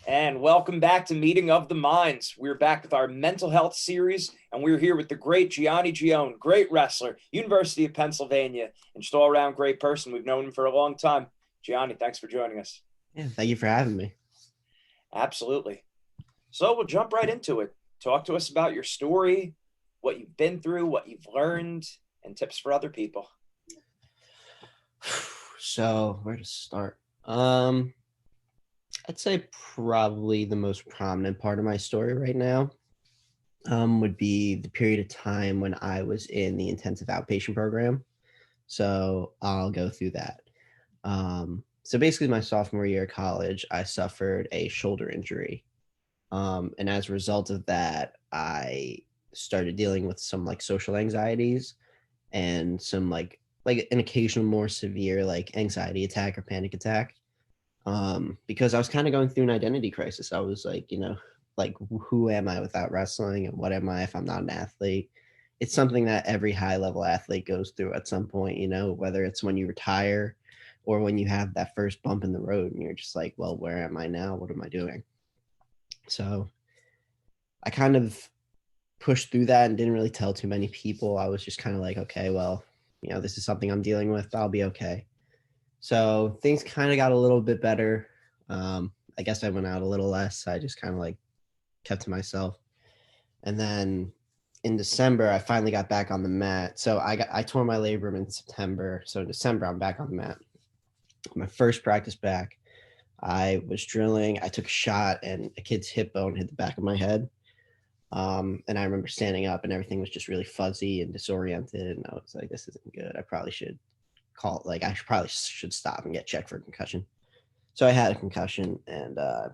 And welcome back to Meeting of the Minds. We're back with our mental health series, and we're here with the great Gianni Ghione, great wrestler, University of Pennsylvania, and just all around great person. We've known him for a long time. Gianni, thanks for joining us. Yeah, thank you for having me. Absolutely. So we'll jump right into it. Talk to us about your story, what you've been through, what you've learned, and tips for other people. So where to start? I'd say probably the most prominent part of my story right now would be the period of time when I was in the intensive outpatient program. So I'll go through that. So basically, my sophomore year of college, I suffered a shoulder injury. And as a result of that, I started dealing with some like social anxieties and some like an occasional more severe like anxiety attack or panic attack. Because I was kind of going through an identity crisis. I was like, like who am I without wrestling, and what am I if I'm not an athlete? It's something that every high level athlete goes through at some point, whether it's when you retire or when you have that first bump in the road and you're just like, well, where am I now? What am I doing? So I kind of pushed through that and didn't really tell too many people. I was just kind of like, okay, well, this is something I'm dealing with. I'll be okay. So things kind of got a little bit better. I guess I went out a little less. I just kind of like kept to myself. And then in December, I finally got back on the mat. So I tore my labrum in September. So in December, I'm back on the mat. My first practice back, I was drilling. I took a shot and a kid's hip bone hit the back of my head. And I remember standing up and everything was just really fuzzy and disoriented. And I was like, this isn't good. I probably should probably should stop and get checked for a concussion. So I had a concussion, and I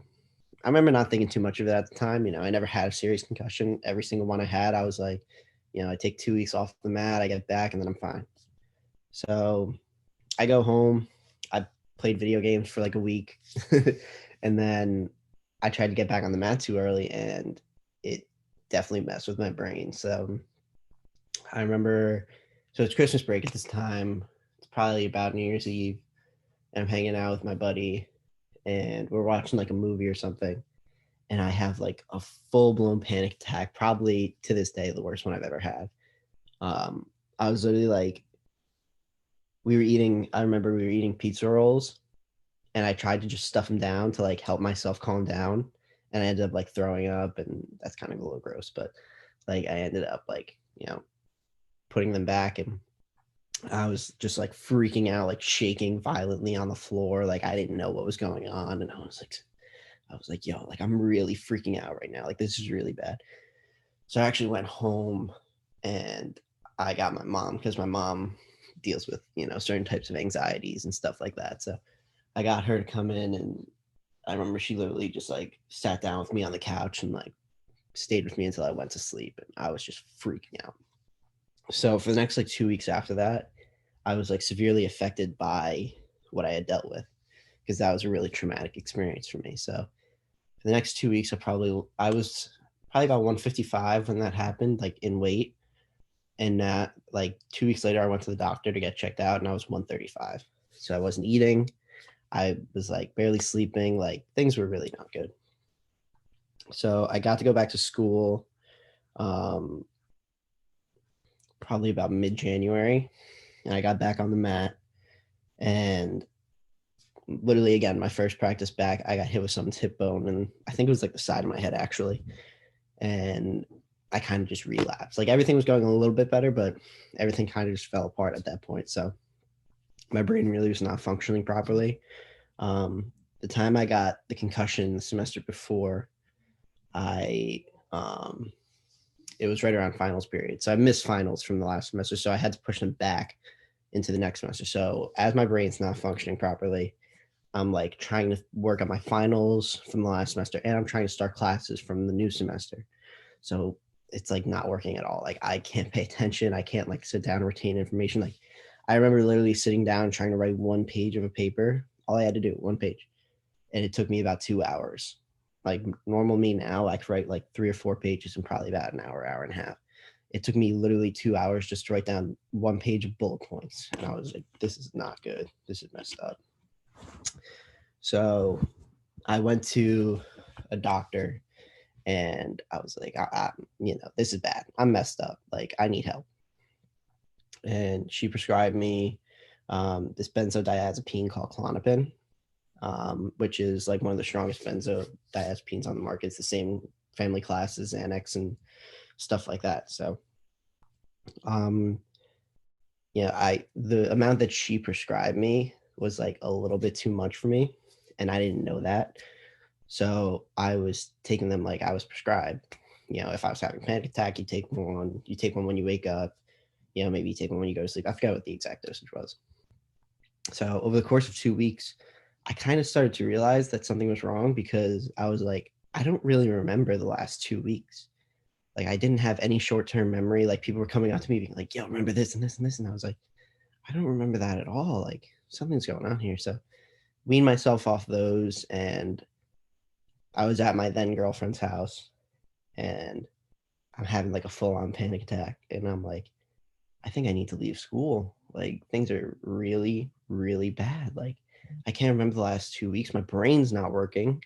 remember not thinking too much of it at the time. I never had a serious concussion. Every single one I had, I was like, I take 2 weeks off the mat, I get back, and then I'm fine. So I go home. I played video games for like a week, and then I tried to get back on the mat too early, and it definitely messed with my brain. So I remember, so it's Christmas break at this time. Probably about New Year's Eve, and I'm hanging out with my buddy, and we're watching like a movie or something, and I have like a full-blown panic attack, probably to this day the worst one I've ever had. I was literally like, I remember we were eating pizza rolls, and I tried to just stuff them down to like help myself calm down, and I ended up like throwing up, and that's kind of a little gross, but like I ended up like putting them back, and I was just like freaking out, like shaking violently on the floor. Like I didn't know what was going on. And I was like, yo, like I'm really freaking out right now. Like this is really bad. So I actually went home and I got my mom, because my mom deals with, certain types of anxieties and stuff like that. So I got her to come in, and I remember she literally just like sat down with me on the couch and like stayed with me until I went to sleep. And I was just freaking out. So for the next like 2 weeks after that, I was like severely affected by what I had dealt with, because that was a really traumatic experience for me. So for the next 2 weeks, I was probably about 155 when that happened, like in weight. And like 2 weeks later, I went to the doctor to get checked out, and I was 135. So I wasn't eating. I was like barely sleeping. Like things were really not good. So I got to go back to school probably about mid-January, and I got back on the mat, and literally again, my first practice back, I got hit with something's hip bone, and I think it was like the side of my head actually, and I kind of just relapsed. Like everything was going a little bit better, but everything kind of just fell apart at that point. So my brain really was not functioning properly. The time I got the concussion the semester before, I it was right around finals period. So I missed finals from the last semester. So I had to push them back into the next semester. So as my brain's not functioning properly, I'm like trying to work on my finals from the last semester, and I'm trying to start classes from the new semester. So it's like not working at all. Like I can't pay attention. I can't like sit down and retain information. Like I remember literally sitting down trying to write one page of a paper. All I had to do, one page. And it took me about 2 hours. Like normal me now, I could write like 3 or 4 pages in probably about an hour, hour and a half. It took me literally 2 hours just to write down one page of bullet points. And I was like, this is not good. This is messed up. So I went to a doctor, and I was like, this is bad. I'm messed up. Like, I need help. And she prescribed me this benzodiazepine called Klonopin, which is like one of the strongest benzodiazepines on the market. It's the same family class as Xanax and stuff like that. So, the amount that she prescribed me was like a little bit too much for me, and I didn't know that. So I was taking them like I was prescribed. If I was having a panic attack, you take one. You take one when you wake up. Maybe you take one when you go to sleep. I forgot what the exact dosage was. So over the course of 2 weeks, I kind of started to realize that something was wrong, because I was like, I don't really remember the last 2 weeks. Like, I didn't have any short-term memory. Like, people were coming out to me being like, yo, remember this and this and this. And I was like, I don't remember that at all. Like, something's going on here. So weaned myself off those, and I was at my then girlfriend's house, and I'm having like a full-on panic attack. And I'm like, I think I need to leave school. Like, things are really, really bad. Like, I can't remember the last 2 weeks. My brain's not working.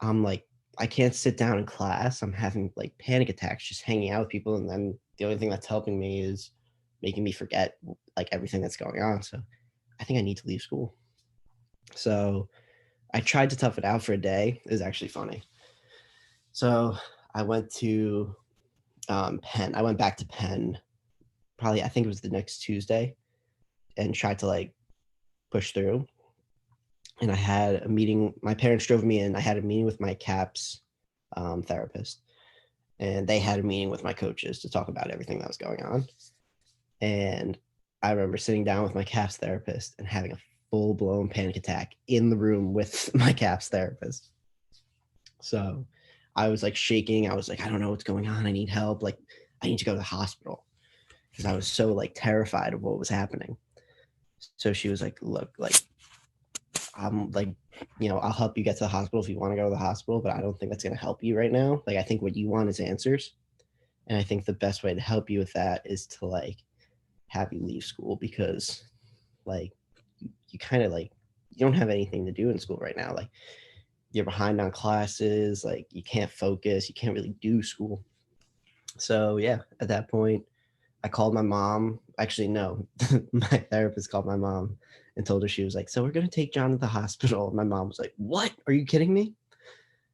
I'm like, I can't sit down in class. I'm having like panic attacks just hanging out with people. And then the only thing that's helping me is making me forget like everything that's going on. So I think I need to leave school. So I tried to tough it out for a day. It was actually funny. So I went to Penn. I went back to Penn probably, I think it was the next Tuesday, and tried to like push through. And I had a meeting. My parents drove me in. I had a meeting with my CAPS therapist, and they had a meeting with my coaches to talk about everything that was going on. And I remember sitting down with my CAPS therapist and having a full-blown panic attack in the room with my CAPS therapist. So I was like shaking. I was like, I don't know what's going on. I need help. Like, I need to go to the hospital, because I was so like terrified of what was happening. So she was like, look, like, I'm like, I'll help you get to the hospital if you want to go to the hospital, but I don't think that's going to help you right now. Like, I think what you want is answers. And I think the best way to help you with that is to like have you leave school, because like you kind of like, you don't have anything to do in school right now. Like, you're behind on classes, like you can't focus, you can't really do school. So yeah, at that point, I called my mom. Actually, no, my therapist called my mom and told her, she was like, so we're going to take John to the hospital. My mom was like, what? Are you kidding me?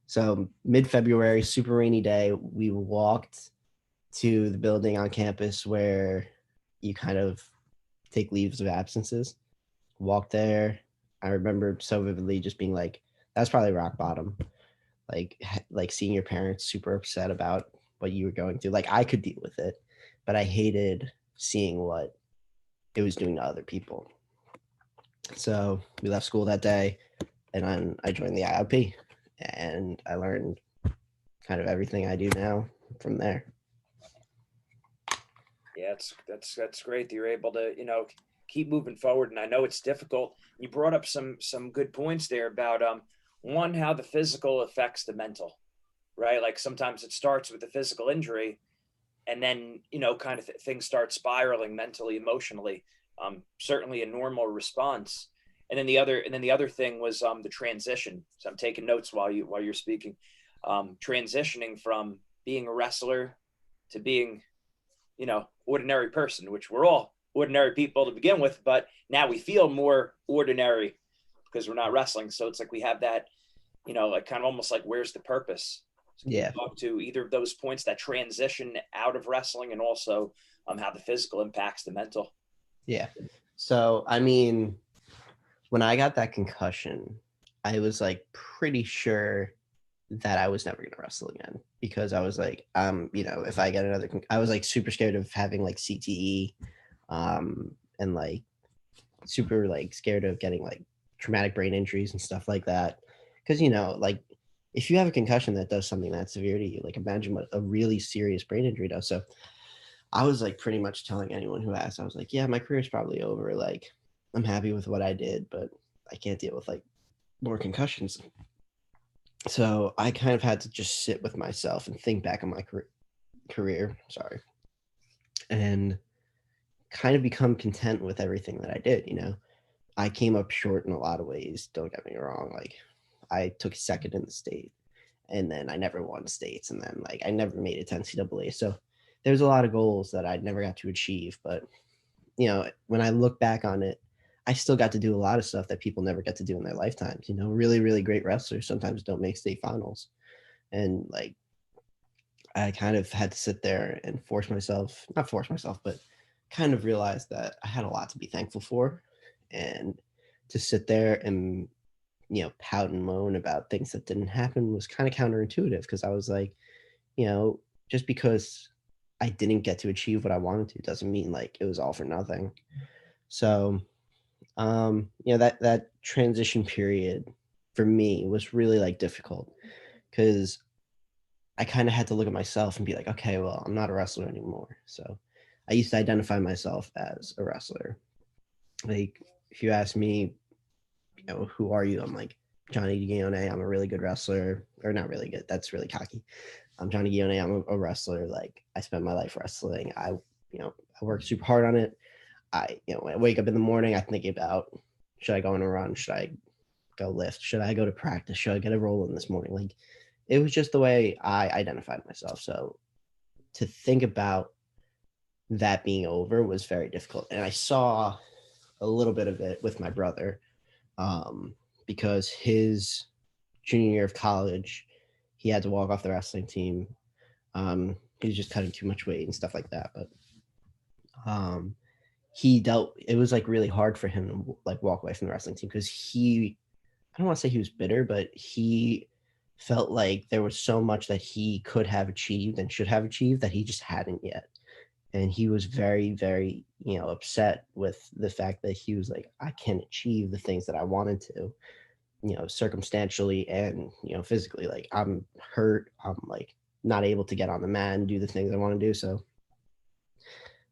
So mid-February, super rainy day, we walked to the building on campus where you kind of take leaves of absences. Walked there. I remember so vividly just being like, that's probably rock bottom. Like seeing your parents super upset about what you were going through. Like, I could deal with it, but I hated seeing what it was doing to other people. So we left school that day, and then I joined the IOP, and I learned kind of everything I do now from there. Yeah, that's great that you're able to keep moving forward. And I know it's difficult. You brought up some good points there about one, how the physical affects the mental, right? Like sometimes it starts with the physical injury, and then kind of things start spiraling mentally, emotionally. Certainly a normal response. And then the other thing was the transition. So I'm taking notes while you're speaking. Transitioning from being a wrestler to being ordinary person, which we're all ordinary people to begin with, but now we feel more ordinary because we're not wrestling. So it's like we have that, like kind of almost like, where's the purpose? So yeah. Talk to either of those points, that transition out of wrestling, and also how the physical impacts the mental. Yeah. So, I mean, when I got that concussion, I was like pretty sure that I was never going to wrestle again, because I was like, if I get another, I was like super scared of having like CTE, and like super like scared of getting like traumatic brain injuries and stuff like that. Because, like if you have a concussion that does something that severe to you, like imagine what a really serious brain injury does. So I was like pretty much telling anyone who asked, I was like, yeah, my career's probably over. Like, I'm happy with what I did, but I can't deal with like more concussions. So I kind of had to just sit with myself and think back on my career, and kind of become content with everything that I did. I came up short in a lot of ways. Don't get me wrong. Like, I took second in the state, and then I never won states, and then like I never made it to NCAA. So there's a lot of goals that I never got to achieve. But when I look back on it, I still got to do a lot of stuff that people never get to do in their lifetimes. Really, really great wrestlers sometimes don't make state finals, and like I kind of had to sit there and not force myself, but kind of realize that I had a lot to be thankful for, and to sit there and pout and moan about things that didn't happen was kind of counterintuitive, because I was like, just because I didn't get to achieve what I wanted to doesn't mean like it was all for nothing. So, that transition period for me was really like difficult, because I kind of had to look at myself and be like, okay, well, I'm not a wrestler anymore. So I used to identify myself as a wrestler. Like, if you ask me, who are you? I'm like, Gianni Ghione. I'm a really good wrestler, or not really good. That's really cocky. I'm Gianni Ghione. I'm a wrestler. Like, I spent my life wrestling. I work super hard on it. When I wake up in the morning, I think about, should I go on a run? Should I go lift? Should I go to practice? Should I get a roll in this morning? Like, it was just the way I identified myself. So to think about that being over was very difficult. And I saw a little bit of it with my brother, because his junior year of college, he had to walk off the wrestling team. He was just cutting too much weight and stuff like that. But it was like really hard for him to like walk away from the wrestling team, because I don't want to say he was bitter, but he felt like there was so much that he could have achieved and should have achieved that he just hadn't yet. And he was very, very, upset with the fact that he was like, I can't achieve the things that I wanted to, circumstantially and, physically. Like, I'm hurt. I'm like not able to get on the mat and do the things I want to do. So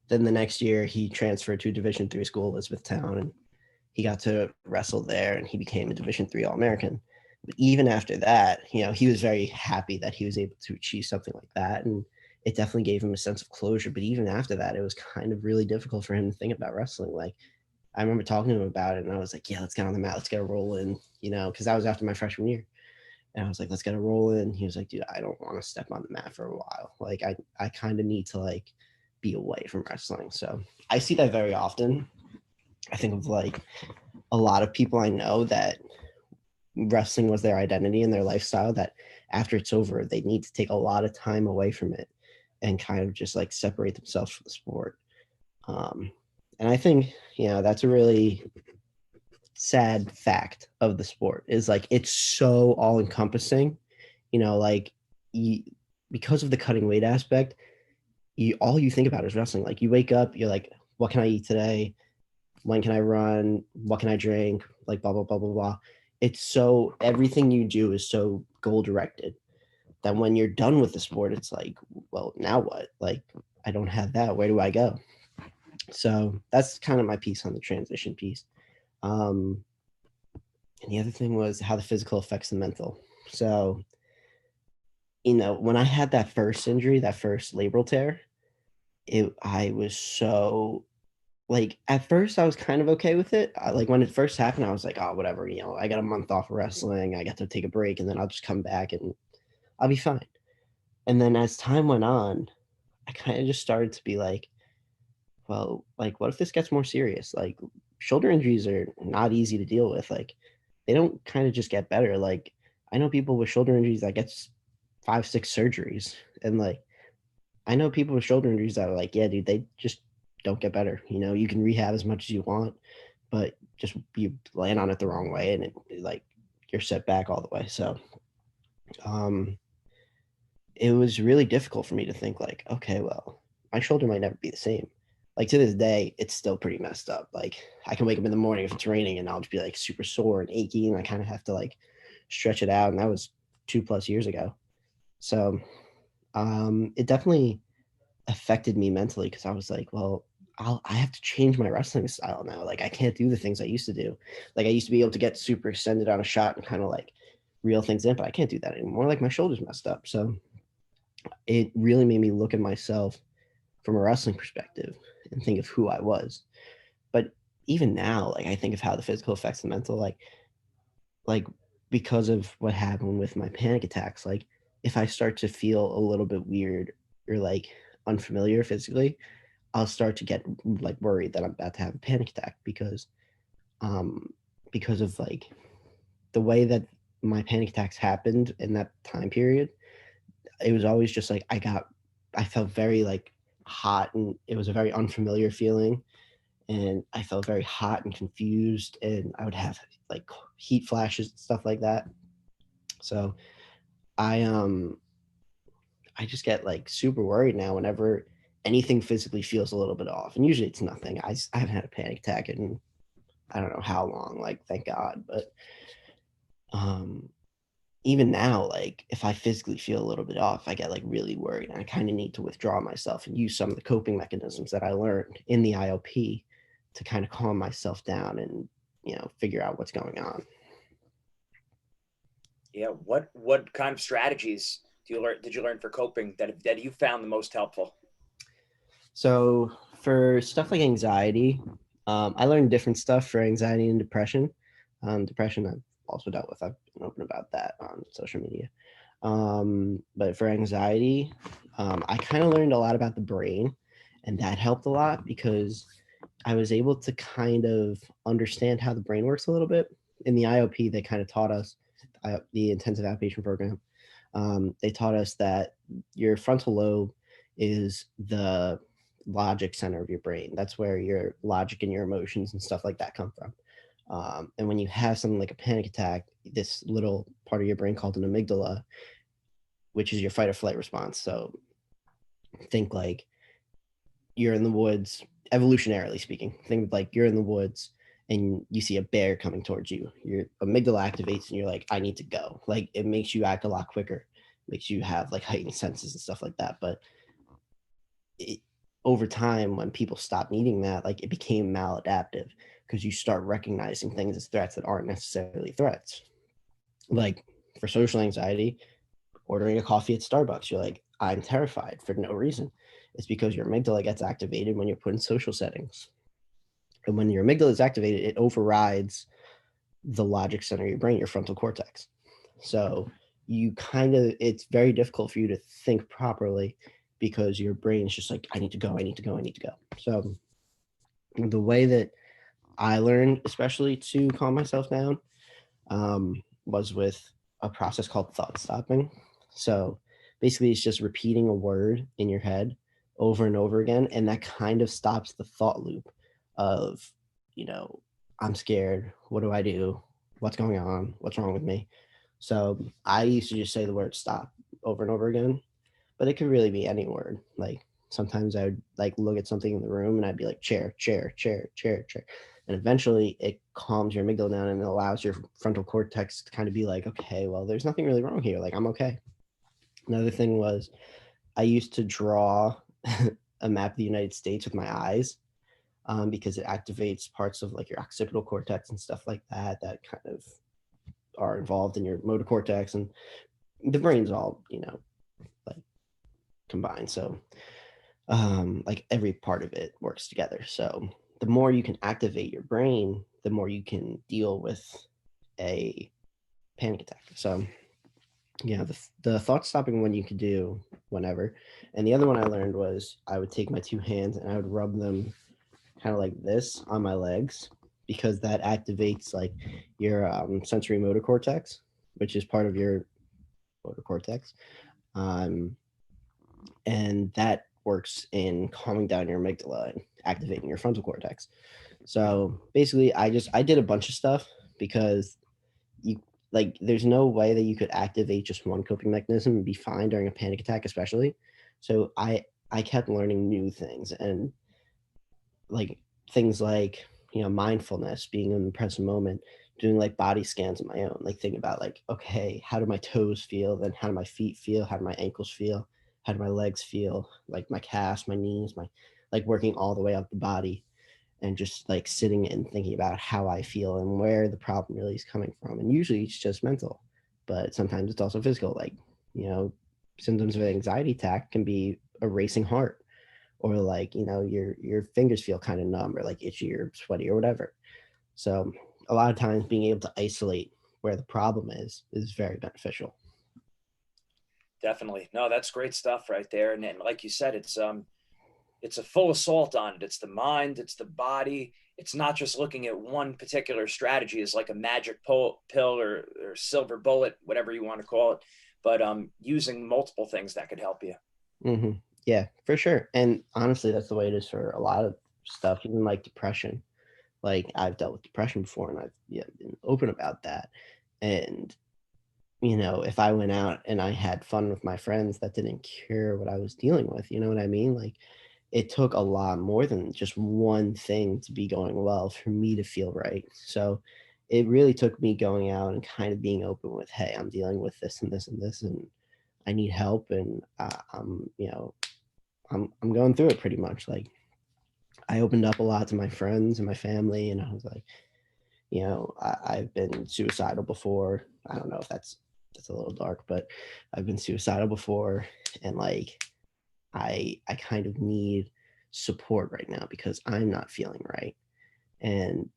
then the next year he transferred to Division III school, Elizabethtown, and he got to wrestle there, and he became a Division III All-American. But even after that, he was very happy that he was able to achieve something like that. And it definitely gave him a sense of closure. But even after that, it was kind of really difficult for him to think about wrestling. Like, I remember talking to him about it, and I was like, yeah, let's get on the mat. Let's get a roll in, because that was after my freshman year. And I was like, let's get a roll in. He was like, dude, I don't want to step on the mat for a while. Like, I kind of need to like be away from wrestling. So I see that very often. I think of like a lot of people I know that wrestling was their identity and their lifestyle, that after it's over, they need to take a lot of time away from it and kind of just like separate themselves from the sport. And I think, that's a really sad fact of the sport, is like, it's so all encompassing, like because of the cutting weight aspect, all you think about is wrestling. Like, you wake up, you're like, what can I eat today? When can I run? What can I drink? Like, blah, blah, blah, blah, blah. It's so, everything you do is so goal directed that when you're done with the sport, it's like, well, now what? Like, I don't have that. Where do I go? So that's kind of my piece on the transition piece. And the other thing was how the physical affects the mental. So, when I had that first injury, that first labral tear, I was so, like, at first I was kind of okay with it. Like, when it first happened, I was like, oh, whatever, I got a month off of wrestling. I got to take a break, and then I'll just come back and I'll be fine. And then as time went on, I kind of just started to be like, well, like, what if this gets more serious? Like, shoulder injuries are not easy to deal with. Like, they don't kind of just get better. Like, I know people with shoulder injuries that gets 5, 6 surgeries. And like, I know people with shoulder injuries that are like, yeah, dude, they just don't get better. You can rehab as much as you want, but just you land on it the wrong way, and like, you're set back all the way. So it was really difficult for me to think like, okay, well, my shoulder might never be the same. Like, to this day, it's still pretty messed up. Like, I can wake up in the morning if it's raining and I'll just be like super sore and achy, and I kind of have to like stretch it out. And that was 2+ years ago. So it definitely affected me mentally, because I was like, well, I have to change my wrestling style now. Like, I can't do the things I used to do. Like, I used to be able to get super extended on a shot and kind of like reel things in, but I can't do that anymore. Like, my shoulder's messed up. So it really made me look at myself from a wrestling perspective and think of who I was. But even now, like, I think of how the physical affects the mental. Like because of what happened with my panic attacks, like if I start to feel a little bit weird or like unfamiliar physically, I'll start to get like worried that I'm about to have a panic attack um because of like the way that my panic attacks happened in that time period. It was always just like I felt very like hot, and it was a very unfamiliar feeling, and I felt very hot and confused, and I would have like heat flashes and stuff like that. So I I just get like super worried now whenever anything physically feels a little bit off, and usually it's nothing. I haven't had a panic attack in I don't know how long, like thank God. But um even now, like if I physically feel a little bit off, I get like really worried, and I kind of need to withdraw myself and use some of the coping mechanisms that I learned in the IOP to kind of calm myself down and figure out what's going on. Yeah. What kind of strategies did you learn for coping that you found the most helpful? So for stuff like anxiety, I learned different stuff for anxiety and depression. Depression I've also dealt with. I've been open about that on social media. But for anxiety, I kind of learned a lot about the brain, and that helped a lot because I was able to kind of understand how the brain works a little bit. In the IOP, they kind of taught us, the intensive outpatient program, they taught us that your frontal lobe is the logic center of your brain. That's where your logic and your emotions and stuff like that come from. And when you have something like a panic attack, this little part of your brain called an amygdala, which is your fight or flight response. So think like you're in the woods, evolutionarily speaking. Think like you're in the woods and you see a bear coming towards you. Your amygdala activates and you're like, I need to go. Like it makes you act a lot quicker, makes you have like heightened senses and stuff like that. But it, over time, when people stop needing that, like it became maladaptive because you start recognizing things as threats that aren't necessarily threats. Like for social anxiety, ordering a coffee at Starbucks, you're like, I'm terrified for no reason. It's because your amygdala gets activated when you're put in social settings. And when your amygdala is activated, it overrides the logic center of your brain, your frontal cortex. So you kind of, it's very difficult for you to think properly because your brain is just like, I need to go, I need to go, I need to go. So the way that I learned, especially to calm myself down, was with a process called thought stopping. So basically, it's just repeating a word in your head over and over again. And that kind of stops the thought loop of, you know, I'm scared. What do I do? What's going on? What's wrong with me? So I used to just say the word stop over and over again, but it could really be any word. Like sometimes I would like look at something in the room and I'd be like chair, chair, chair, chair, chair. And eventually it calms your amygdala down and it allows your frontal cortex to kind of be like, okay, well, there's nothing really wrong here. Like I'm okay. Another thing was I used to draw a map of the United States with my eyes, because it activates parts of like your occipital cortex and stuff like that that kind of are involved in your motor cortex, and the brain's all, like combined. So like every part of it works together. So the more you can activate your brain, the more you can deal with a panic attack. So yeah, the thought stopping one you could do whenever. And the other one I learned was I would take my two hands and I would rub them kind of like this on my legs, because that activates like your sensory motor cortex, which is part of your motor cortex. Um, and that works in calming down your amygdala and activating your frontal cortex. So basically, I did a bunch of stuff because you like there's no way that you could activate just one coping mechanism and be fine during a panic attack, especially. So I kept learning new things, and like things like mindfulness, being in the present moment, doing like body scans of my own, like thinking about like, okay, how do my toes feel, then how do my feet feel, how do my ankles feel, how do my legs feel, like my calves, my knees, my like working all the way up the body, and just like sitting and thinking about how I feel and where the problem really is coming from. And usually it's just mental, but sometimes it's also physical, like you know symptoms of an anxiety attack can be a racing heart, or like your fingers feel kind of numb or like itchy or sweaty or whatever. So a lot of times being able to isolate where the problem is very beneficial. Definitely. No, that's great stuff right there. And like you said, it's a full assault on it. It's the mind, it's the body. It's not just looking at one particular strategy as like a magic pill or silver bullet, whatever you want to call it, but using multiple things that could help you. Mm-hmm. Yeah, for sure. And honestly, that's the way it is for a lot of stuff, even like depression. Like I've dealt with depression before, and I've been open about that. And if I went out and I had fun with my friends, that didn't cure what I was dealing with. You know what I mean? Like it took a lot more than just one thing to be going well for me to feel right. So it really took me going out and kind of being open with, hey, I'm dealing with this and this and this, and I need help, and I'm going through it pretty much. Like I opened up a lot to my friends and my family, and I was like, I've been suicidal before. I don't know if that's a little dark, but I've been suicidal before, and like I kind of need support right now because I'm not feeling right. And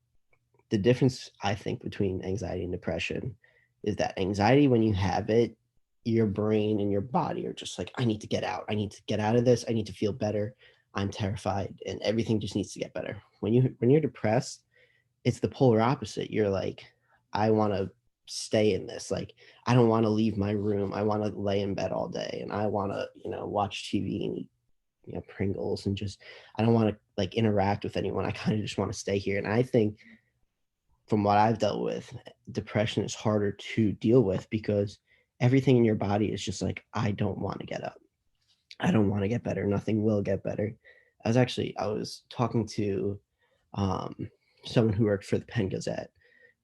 the difference I think between anxiety and depression is that anxiety, when you have it, your brain and your body are just like, I need to get out. I need to get out of this. I need to feel better. I'm terrified, and everything just needs to get better. When you're depressed, it's the polar opposite. You're like, I want to stay in this. Like, I don't want to leave my room. I want to lay in bed all day, and I want to, watch TV and eat, Pringles, and just, I don't want to like interact with anyone. I kind of just want to stay here. And I think from what I've dealt with, depression is harder to deal with because everything in your body is just like, I don't want to get up. I don't want to get better. Nothing will get better. I was talking to um, someone who worked for the Penn Gazette,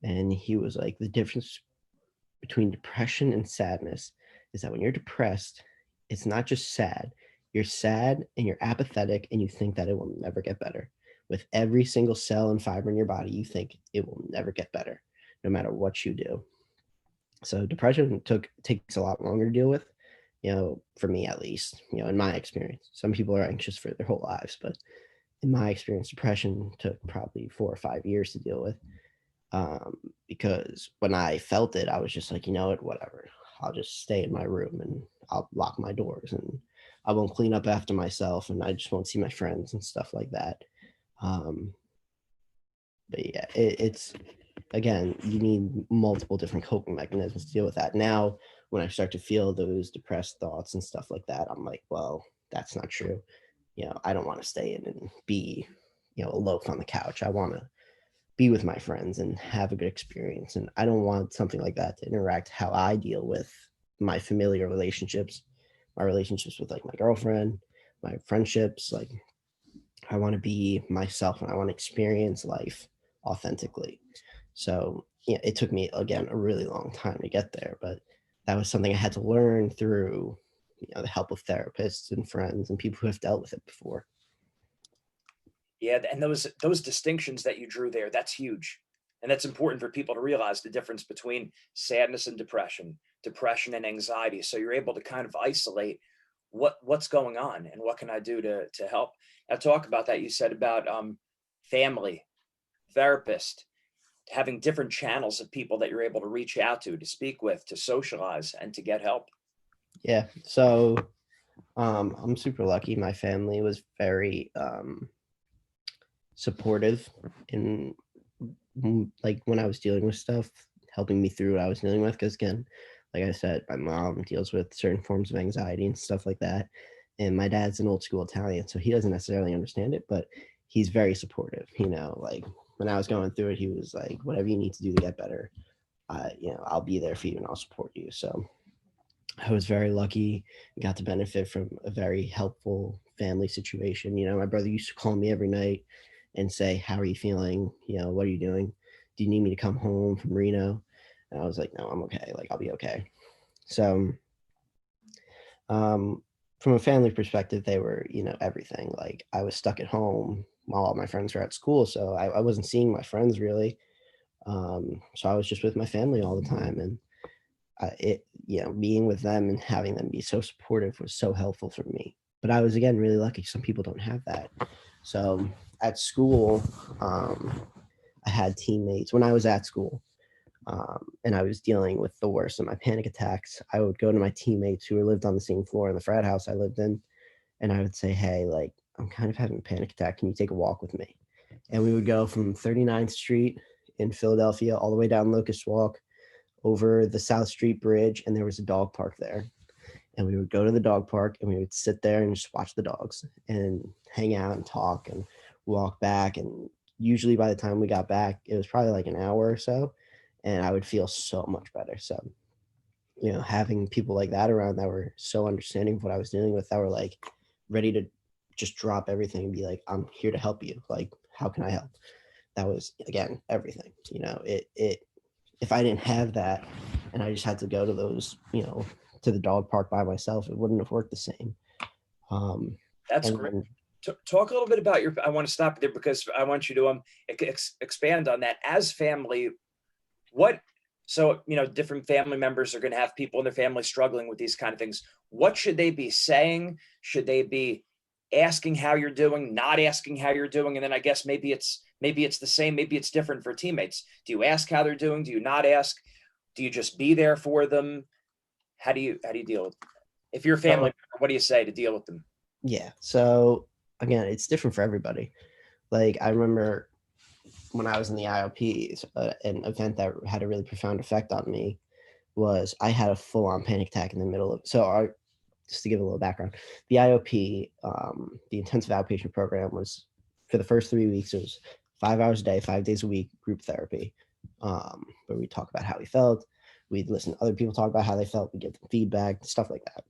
and he was like, the difference between depression and sadness is that when you're depressed, it's not just sad. You're sad and you're apathetic and you think that it will never get better. With every single cell and fiber in your body, you think it will never get better, no matter what you do. So depression takes a lot longer to deal with, for me at least, in my experience. Some people are anxious for their whole lives, but in my experience, depression took probably 4 or 5 years to deal with. Because when I felt it, I was just like, you know what, whatever. I'll just stay in my room and I'll lock my doors and I won't clean up after myself and I just won't see my friends and stuff like that. Um, but yeah, it's again, you need multiple different coping mechanisms to deal with that. Now, when I start to feel those depressed thoughts and stuff like that, I'm like, well, that's not true. I don't want to stay in and be, a loaf on the couch. I want to be with my friends and have a good experience. And I don't want something like that to interact how I deal with my familiar relationships, my relationships with like my girlfriend, my friendships. Like I want to be myself and I want to experience life authentically. So yeah, it took me again a really long time to get there, but that was something I had to learn through, the help of therapists and friends and people who have dealt with it before. Yeah, and those distinctions that you drew there, that's huge. And that's important for people to realize the difference between sadness and depression and anxiety. So you're able to kind of isolate what's going on and what can I do to help. Now talk about that. You said about family, therapist, having different channels of people that you're able to reach out to speak with, to socialize, and to get help. Yeah. So I'm super lucky. My family was very supportive in like when I was dealing with stuff, helping me through what I was dealing with. Because again, like I said, my mom deals with certain forms of anxiety and stuff like that. And my dad's an old school Italian, so he doesn't necessarily understand it, but he's very supportive. Like when I was going through it, he was like, whatever you need to do to get better, I'll be there for you and I'll support you. So I was very lucky, got to benefit from a very helpful family situation. My brother used to call me every night and say, how are you feeling? What are you doing? Do you need me to come home from Reno? And I was like, no, I'm okay. Like, I'll be okay. So, from a family perspective, they were, everything. Like, I was stuck at home while all my friends were at school. So I wasn't seeing my friends really. So I was just with my family all the time. And being with them and having them be so supportive was so helpful for me. But I was again really lucky. Some people don't have that. So at school, I had teammates when I was at school. and I was dealing with the worst of my panic attacks, I would go to my teammates who lived on the same floor in the frat house I lived in, and I would say, hey, like, I'm kind of having a panic attack. Can you take a walk with me? And we would go from 39th Street in Philadelphia all the way down Locust Walk over the South Street Bridge, and there was a dog park there. And we would go to the dog park and we would sit there and just watch the dogs and hang out and talk and walk back. And usually by the time we got back, it was probably like an hour or so, and I would feel so much better. So, having people like that around that were so understanding of what I was dealing with, that were like ready to just drop everything and be like, I'm here to help you. Like, how can I help? That was, again, everything. If I didn't have that and I just had to go to those, to the dog park by myself, it wouldn't have worked the same. That's great. Talk a little bit about I want to stop there because I want you to expand on that. As family, different family members are going to have people in their family struggling with these kind of things. What should they be saying? Should they be asking how you're doing, not asking how you're doing? And then I guess maybe it's the same, maybe it's different for teammates. Do you ask how they're doing? Do you not ask? Do you just be there for them? How do you deal with them? If you're a family member, what do you say to deal with them? Yeah. So again, it's different for everybody. Like, I remember when I was in the IOPs, an event that had a really profound effect on me was I had a full-on panic attack in the middle of. So just to give a little background, the IOP, the intensive outpatient program, was for the first 3 weeks. It was 5 hours a day, 5 days a week, group therapy, where we talk about how we felt. We'd listen to other people talk about how they felt. We'd give them feedback, stuff like that.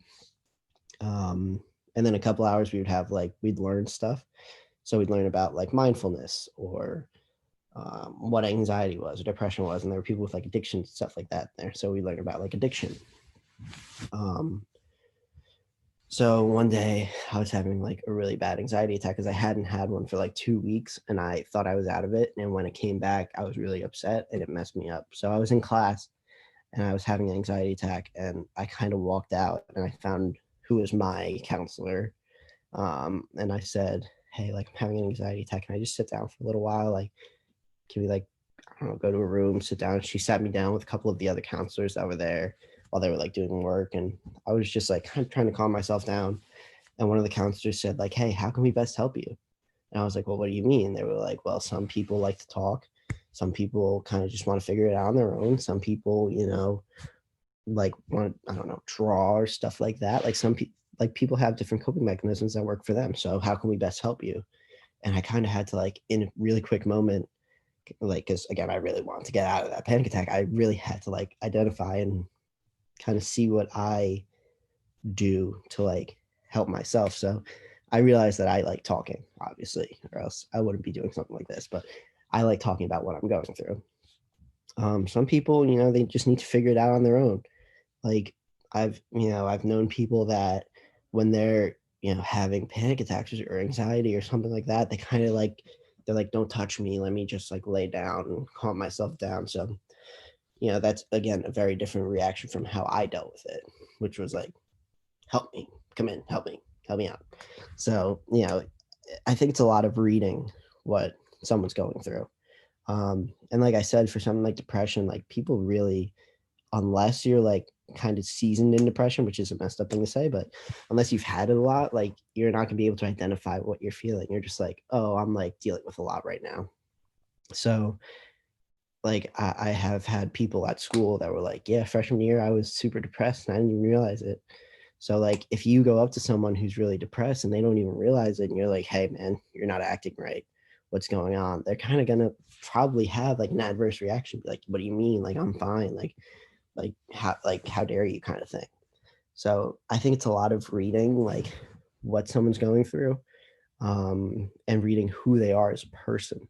And then a couple hours we would have we'd learn stuff. So we'd learn about like mindfulness or what anxiety was or depression was. And there were people with like addiction, stuff like that there. So we learned about like addiction. So one day I was having like a really bad anxiety attack because I hadn't had one for like 2 weeks and I thought I was out of it. And when it came back, I was really upset and it messed me up. So I was in class and I was having an anxiety attack and I kind of walked out and I found who was my counselor. And I said, hey, like, I'm having an anxiety attack. Can I just sit down for a little while? Like, can we, like, I don't know, go to a room, sit down? She sat me down with a couple of the other counselors that were there while they were like doing work. And I was just like kind of trying to calm myself down. And one of the counselors said, like, hey, how can we best help you? And I was like, well, what do you mean? They were like, well, some people like to talk. Some people kind of just want to figure it out on their own. Some people, like want to, I don't know, draw or stuff like that. Like people have different coping mechanisms that work for them. So how can we best help you? And I kind of had to, like, in a really quick moment, like, because again, I really wanted to get out of that panic attack. I really had to like identify and kind of see what I do to like help myself. So I realized that I like talking, obviously, or else I wouldn't be doing something like this, but I like talking about what I'm going through. Some people, they just need to figure it out on their own. Like, I've known people that when they're, having panic attacks or anxiety or something like that, they kind of like, they're like, don't touch me. Let me just like lay down and calm myself down. So, that's, again, a very different reaction from how I dealt with it, which was like, help me, come in, help me out. So, I think it's a lot of reading what someone's going through. And like I said, for something like depression, like, people really, unless you're like kind of seasoned in depression, which is a messed up thing to say, but unless you've had it a lot, like, you're not gonna be able to identify what you're feeling. You're just like, oh, I'm like dealing with a lot right now. So like I have had people at school that were like, yeah, freshman year I was super depressed and I didn't even realize it. So like, if you go up to someone who's really depressed and they don't even realize it, and you're like, hey man, you're not acting right, what's going on? They're kind of gonna probably have like an adverse reaction, like, what do you mean? Like, I'm fine. How dare you, kind of thing. So I think it's a lot of reading like what someone's going through, and reading who they are as a person,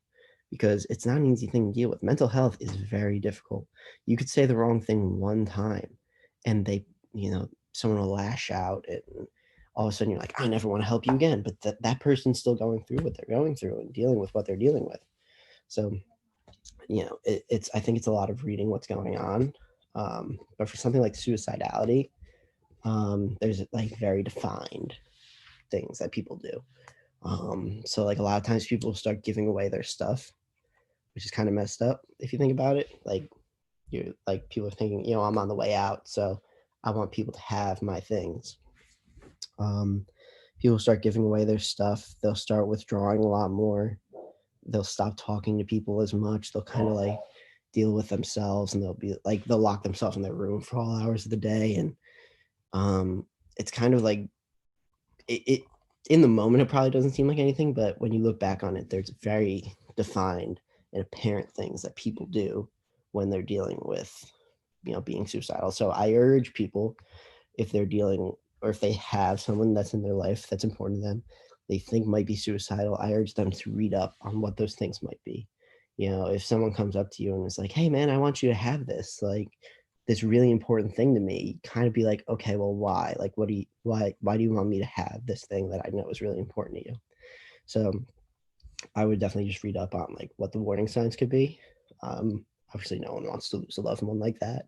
because it's not an easy thing to deal with. Mental health is very difficult. You could say the wrong thing one time and someone will lash out, and all of a sudden you're like, I never want to help you again. But that person's still going through what they're going through and dealing with what they're dealing with. So, I think it's a lot of reading what's going on. But for something like suicidality, there's like very defined things that people do. So like, a lot of times people start giving away their stuff, which is kind of messed up if you think about it. Like, you're like, people are thinking, you know, I'm on the way out, so I want people to have my things. People start giving away their stuff. They'll start withdrawing a lot more. They'll stop talking to people as much. They'll kind of like deal with themselves, and they'll be like, they'll lock themselves in their room for all hours of the day. And it's kind of like it in the moment, it probably doesn't seem like anything, but when you look back on it, there's very defined and apparent things that people do when they're dealing with, you know, being suicidal. So I urge people, if they're dealing, or if they have someone that's in their life that's important to them, they think might be suicidal, I urge them to read up on what those things might be. You know, if someone comes up to you and is like, hey man, I want you to have this, like, this really important thing to me, kind of be like, okay, well, why? Like, what do you, why do you want me to have this thing that I know is really important to you? So I would definitely just read up on like what the warning signs could be. Obviously no one wants to lose a loved one like that,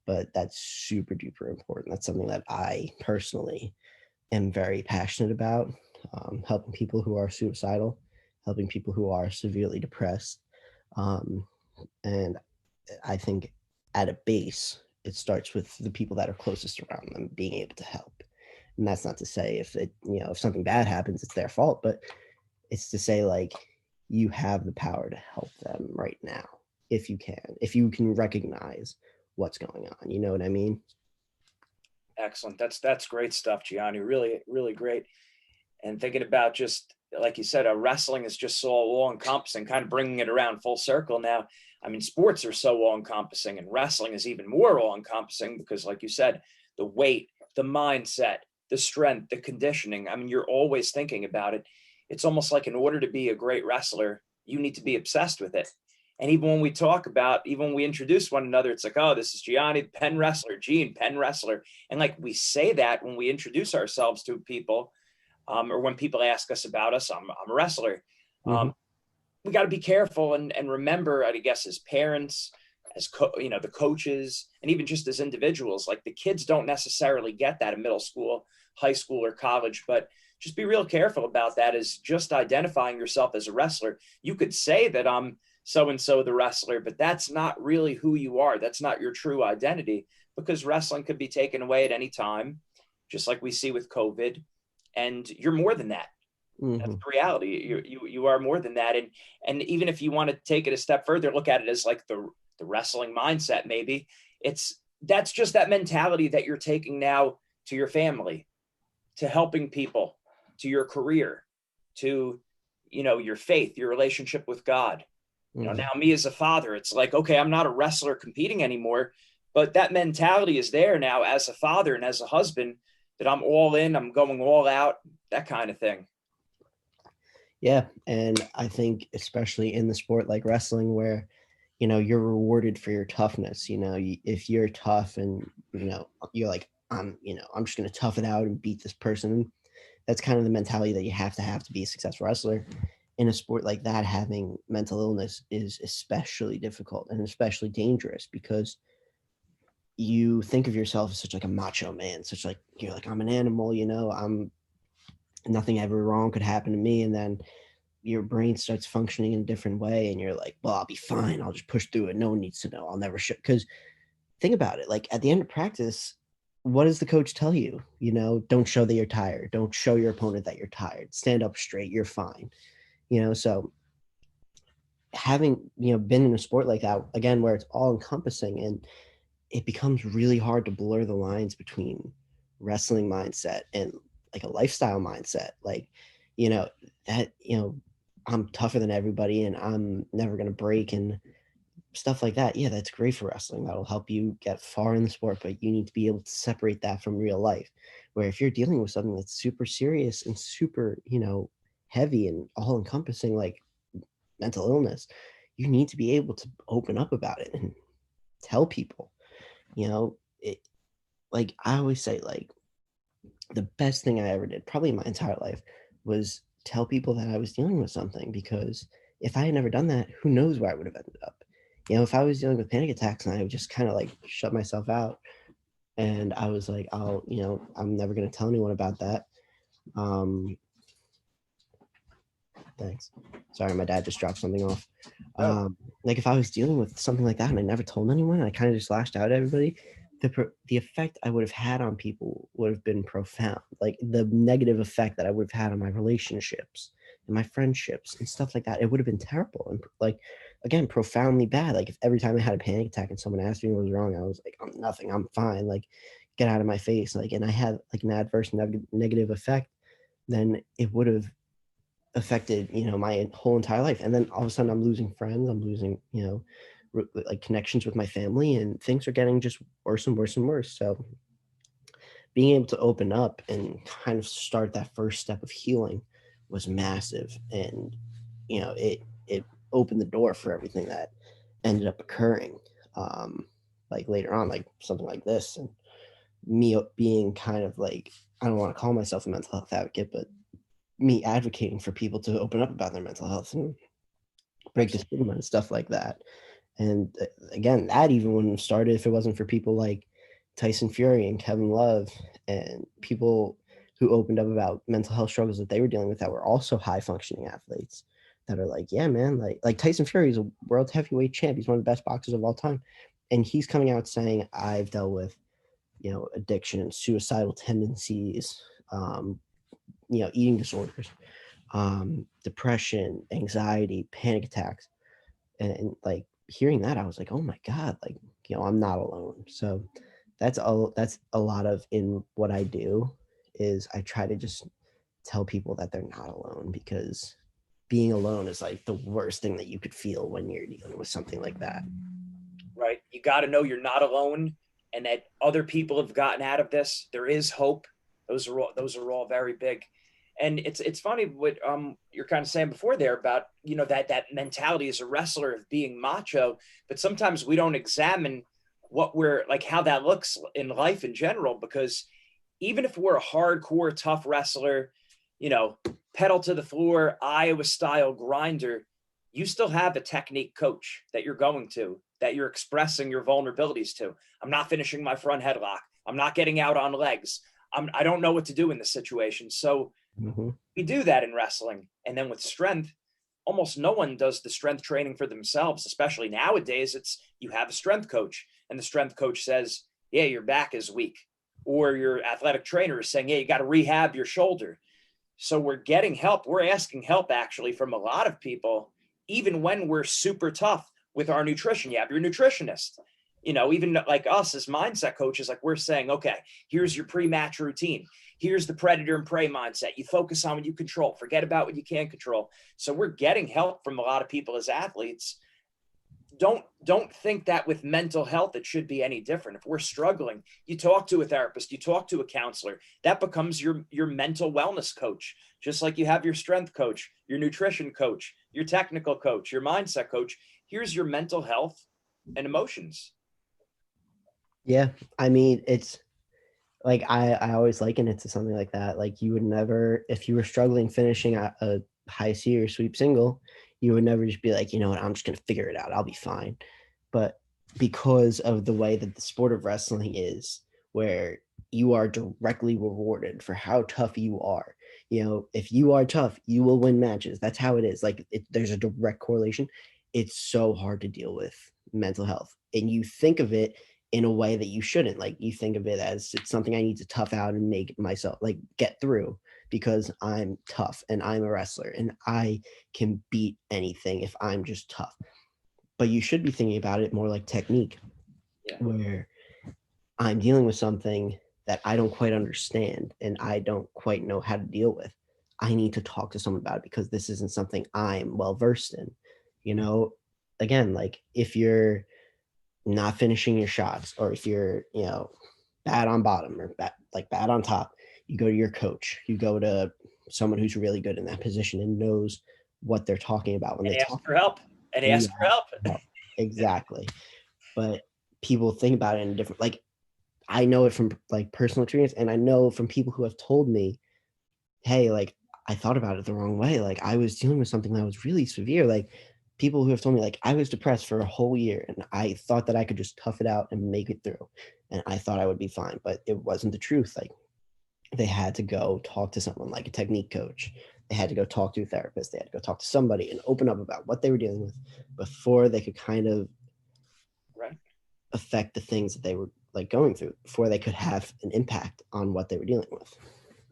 but that's super duper important. That's something that I personally am very passionate about, helping people who are suicidal, helping people who are severely depressed. Um, and I think at a base, it starts with the people that are closest around them being able to help. And that's not to say if it, you know, if something bad happens, it's their fault, but it's to say like, you have the power to help them right now if you can recognize what's going on. You know what I mean? Excellent. That's great stuff, Gianni. Really, really great. And thinking about, just like you said, wrestling is just so all encompassing, kind of bringing it around full circle now. I mean, sports are so all encompassing, and wrestling is even more all encompassing because, like you said, the weight, the mindset, the strength, the conditioning. I mean, you're always thinking about it. It's almost like in order to be a great wrestler, you need to be obsessed with it. And even when we talk about, even when we introduce one another, it's like, oh, this is Gianni, Penn wrestler, Gene, Penn wrestler. And like we say that when we introduce ourselves to people, or when people ask us about us, I'm a wrestler. Mm-hmm. We got to be careful and remember, I guess, as parents, as the coaches, and even just as individuals, like the kids don't necessarily get that in middle school, high school, or college, but just be real careful about that, is just identifying yourself as a wrestler. You could say that I'm so-and-so the wrestler, but that's not really who you are. That's not your true identity, because wrestling could be taken away at any time, just like we see with COVID. And you're more than that. That's Mm-hmm. the reality. You are more than that. And even if you want to take it a step further, look at it as like the wrestling mindset, maybe that's just that mentality that you're taking now to your family, to helping people, to your career, to your faith, your relationship with God. Mm-hmm. Now me as a father, it's like, okay, I'm not a wrestler competing anymore, but that mentality is there now as a father and as a husband, that I'm all in, I'm going all out, that kind of thing. Yeah, and I think especially in the sport like wrestling, where, you know, you're rewarded for your toughness. You know, if you're tough and, you know, you're like, I'm just gonna tough it out and beat this person. That's kind of the mentality that you have to be a successful wrestler. In a sport like that, having mental illness is especially difficult and especially dangerous, because you think of yourself as such like a macho man, such like, you're like, I'm an animal, you know, I'm nothing ever wrong could happen to me. And then your brain starts functioning in a different way, and you're like, well, I'll be fine, I'll just push through it, no one needs to know, I'll never show. Because think about it, like at the end of practice, what does the coach tell you? You know, don't show that you're tired, don't show your opponent that you're tired, stand up straight, you're fine. You know, so having, you know, been in a sport like that, again, where it's all encompassing, and it becomes really hard to blur the lines between wrestling mindset and like a lifestyle mindset. Like, you know, that, you know, I'm tougher than everybody and I'm never going to break and stuff like that. Yeah, that's great for wrestling. That'll help you get far in the sport, but you need to be able to separate that from real life. Where if you're dealing with something that's super serious and super, you know, heavy and all encompassing, like mental illness, you need to be able to open up about it and tell people. You know, it, like I always say, like the best thing I ever did, probably in my entire life, was tell people that I was dealing with something. Because if I had never done that, who knows where I would have ended up. You know, if I was dealing with panic attacks and I would just kind of like shut myself out, and I was like, I'll, you know, I'm never going to tell anyone about that. Um, Thanks. Sorry, my dad just dropped something off. Oh. Like if I was dealing with something like that and I never told anyone, I kind of just lashed out at everybody. The effect I would have had on people would have been profound. Like the negative effect that I would have had on my relationships and my friendships and stuff like that, it would have been terrible and like again profoundly bad. Like if every time I had a panic attack and someone asked me what was wrong, I was like, I'm nothing, I'm fine. Like get out of my face. Like and I had like an adverse negative effect, then it would have affected my whole entire life. And then all of a sudden I'm losing friends, I'm losing like connections with my family, and things are getting just worse and worse and worse. So being able to open up and kind of start that first step of healing was massive, and it opened the door for everything that ended up occurring, like later on, like something like this, and me being kind of like, I don't want to call myself a mental health advocate, but me advocating for people to open up about their mental health and break the stigma and stuff like that. And again, that even wouldn't have started if it wasn't for people like Tyson Fury and Kevin Love and people who opened up about mental health struggles that they were dealing with that were also high functioning athletes that are like, yeah, man, like Tyson Fury is a world heavyweight champ. He's one of the best boxers of all time. And he's coming out saying, I've dealt with, addiction, suicidal tendencies, eating disorders, depression, anxiety, panic attacks. And like hearing that, I was like, oh my God, like, I'm not alone. So that's a lot of in what I do is I try to just tell people that they're not alone, because being alone is like the worst thing that you could feel when you're dealing with something like that. Right. You got to know you're not alone and that other people have gotten out of this. There is hope. Those are all very big. And it's funny what you're kind of saying before there about, that mentality as a wrestler of being macho, but sometimes we don't examine what we're like, how that looks in life in general, because even if we're a hardcore tough wrestler, you know, pedal to the floor, Iowa style grinder, you still have a technique coach that you're going to, that you're expressing your vulnerabilities to. I'm not finishing my front headlock. I'm not getting out on legs. I don't know what to do in this situation. So we do that in wrestling. And then with strength, almost no one does the strength training for themselves, especially nowadays. It's you have a strength coach, and the strength coach says, yeah, your back is weak. Or your athletic trainer is saying, yeah, you got to rehab your shoulder. So we're getting help. We're asking help actually from a lot of people, even when we're super tough with our nutrition. You have your nutritionist, even like us as mindset coaches, like we're saying, okay, here's your pre-match routine. Here's the predator and prey mindset. You focus on what you control, forget about what you can't control. So we're getting help from a lot of people as athletes. Don't think that with mental health it should be any different. If we're struggling, you talk to a therapist, you talk to a counselor. That becomes your mental wellness coach, just like you have your strength coach, your nutrition coach, your technical coach, your mindset coach. Here's your mental health and emotions. Yeah, I mean, it's like I always liken it to something like that. Like you would never, if you were struggling finishing a high C or sweep single, you would never just be like, you know what, I'm just gonna figure it out, I'll be fine. But because of the way that the sport of wrestling is, where you are directly rewarded for how tough you are. If you are tough, you will win matches. That's how it is. Like there's a direct correlation. It's so hard to deal with mental health, and you think of it in a way that you shouldn't. Like you think of it as it's something I need to tough out and make myself like get through, because I'm tough and I'm a wrestler and I can beat anything if I'm just tough. But you should be thinking about it more like technique, where I'm dealing with something that I don't quite understand and I don't quite know how to deal with. I need to talk to someone about it, because this isn't something I'm well versed in. Again, like if you're not finishing your shots, or if you're, bad on bottom or bad on top, you go to your coach, you go to someone who's really good in that position and knows what they're talking about when they ask talk for help. And ask for help. Exactly. But people think about it in a different, like, I know it from like personal experience, and I know from people who have told me, hey, like I thought about it the wrong way. Like I was dealing with something that was really severe. Like people who have told me, like I was depressed for a whole year and I thought that I could just tough it out and make it through, and I thought I would be fine, but it wasn't the truth. Like they had to go talk to someone like a technique coach. they had to go talk to a therapist. They had to go talk to somebody and open up about what they were dealing with before they could kind of affect the things that they were like going through, before they could have an impact on what they were dealing with.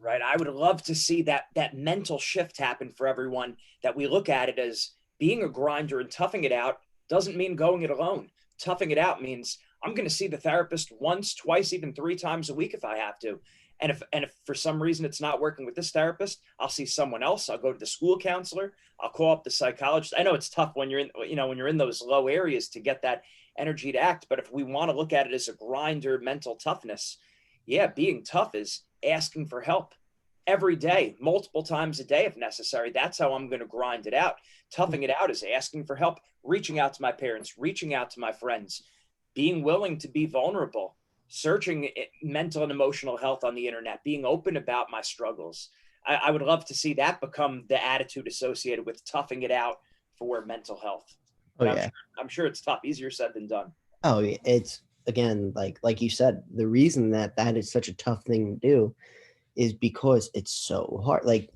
Right. I would love to see that mental shift happen for everyone, that we look at it as being a grinder and toughing it out doesn't mean going it alone. Toughing it out means I'm going to see the therapist once, twice, even 3 times a week if I have to. And if for some reason it's not working with this therapist, I'll see someone else. I'll go to the school counselor. I'll call up the psychologist. I know it's tough when you're in, when you're in those low areas to get that energy to act. But if we want to look at it as a grinder, mental toughness, yeah, being tough is asking for help every day, multiple times a day if necessary. That's how I'm going to grind it out. Toughing it out is asking for help, reaching out to my parents, reaching out to my friends, being willing to be vulnerable, searching mental and emotional health on the internet, being open about my struggles. I would love to see that become the attitude associated with toughing it out for mental health. I'm sure it's tough, easier said than done. Oh, it's, again, like you said, the reason that is such a tough thing to do is because it's so hard. Like,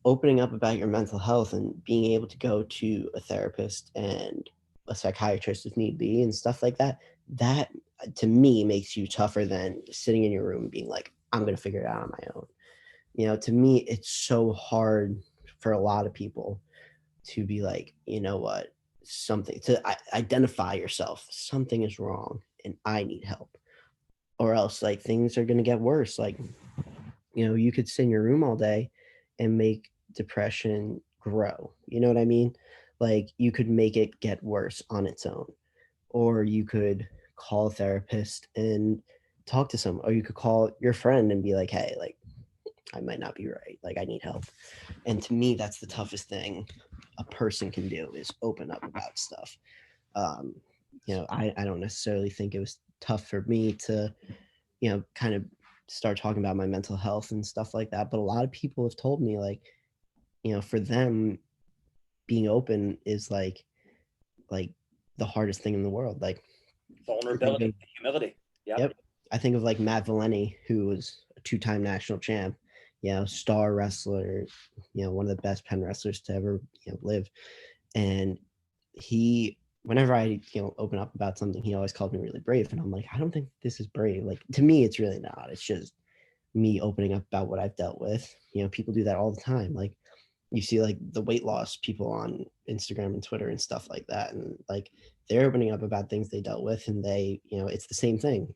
opening up about your mental health and being able to go to a therapist and a psychiatrist if need be and stuff like that, that to me makes you tougher than sitting in your room being like, I'm going to figure it out on my own. To me, it's so hard for a lot of people to be like, you know what, something to identify yourself, something is wrong and I need help, or else like things are going to get worse. Like, you could sit in your room all day and make depression grow. You know what I mean? Like, you could make it get worse on its own, or you could call a therapist and talk to someone, or you could call your friend and be like, hey, like, I might not be right. Like, I need help. And to me, that's the toughest thing a person can do, is open up about stuff. I don't necessarily think it was tough for me to, kind of start talking about my mental health and stuff like that. But a lot of people have told me, like, for them, being open is like the hardest thing in the world. Like, vulnerability, humility. Yep. I think of like Matt Valeni, who was a 2-time national champ, star wrestler, one of the best pen wrestlers to ever live. And he, whenever I open up about something, he always called me really brave, and I'm like, I don't think this is brave. Like, to me, it's really not. It's just me opening up about what I've dealt with. People do that all the time. Like, you see like the weight loss people on Instagram and Twitter and stuff like that, and like they're opening up about things they dealt with, and they, it's the same thing.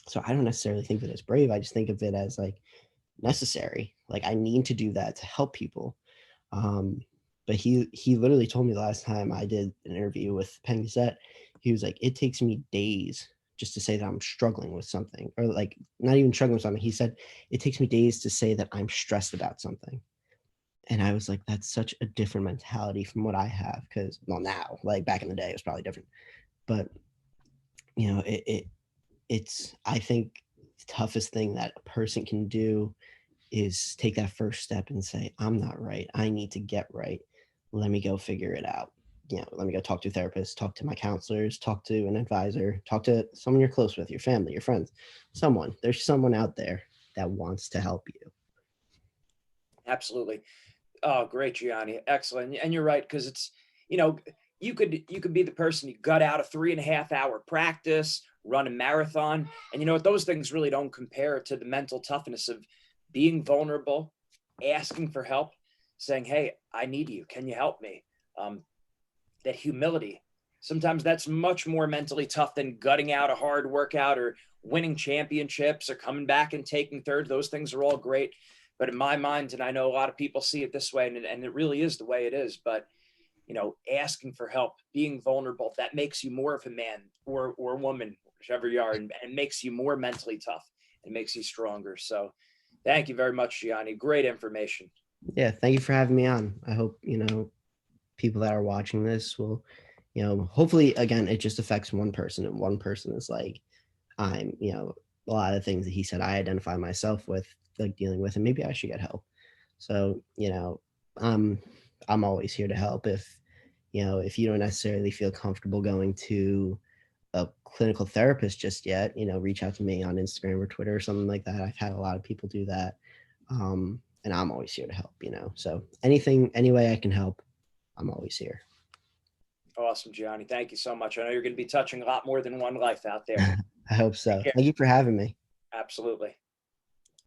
So I don't necessarily think that it's brave. I just think of it as like necessary. Like, I need to do that to help people. But he literally told me the last time I did an interview with Penn Gazette, he was like, it takes me days just to say that I'm struggling with something, or like not even struggling with something. He said, it takes me days to say that I'm stressed about something. And I was like, that's such a different mentality from what I have. Because, well, now, like back in the day, it was probably different. But, it's, I think, the toughest thing that a person can do is take that first step and say, I'm not right. I need to get right. Let me go figure it out. Let me go talk to a therapist, talk to my counselors, talk to an advisor, talk to someone you're close with, your family, your friends, someone. There's someone out there that wants to help you. Absolutely. Oh, great, Gianni. Excellent. And you're right, because it's, you could be the person you gut out a 3.5 hour practice, run a marathon. And you know what? Those things really don't compare to the mental toughness of being vulnerable, asking for help, saying, hey, I need you. Can you help me? That humility. Sometimes that's much more mentally tough than gutting out a hard workout or winning championships or coming back and taking third. Those things are all great. But in my mind, and I know a lot of people see it this way, and it really is the way it is, but asking for help, being vulnerable, that makes you more of a man or woman, whichever you are, and makes you more mentally tough and makes you stronger. So thank you very much, Gianni. Great information. Yeah, thank you for having me on. I hope, people that are watching this will, hopefully, again, it just affects one person, and one person is like, I'm, a lot of things that he said, I identify myself with, like, dealing with, and maybe I should get help. So, I'm always here to help. If you don't necessarily feel comfortable going to a clinical therapist just yet, reach out to me on Instagram or Twitter or something like that. I've had a lot of people do that. and I'm always here to help, So any way I can help, I'm always here. Awesome, Gianni. Thank you so much. I know you're going to be touching a lot more than one life out there. I hope so. Thank you for having me. Absolutely.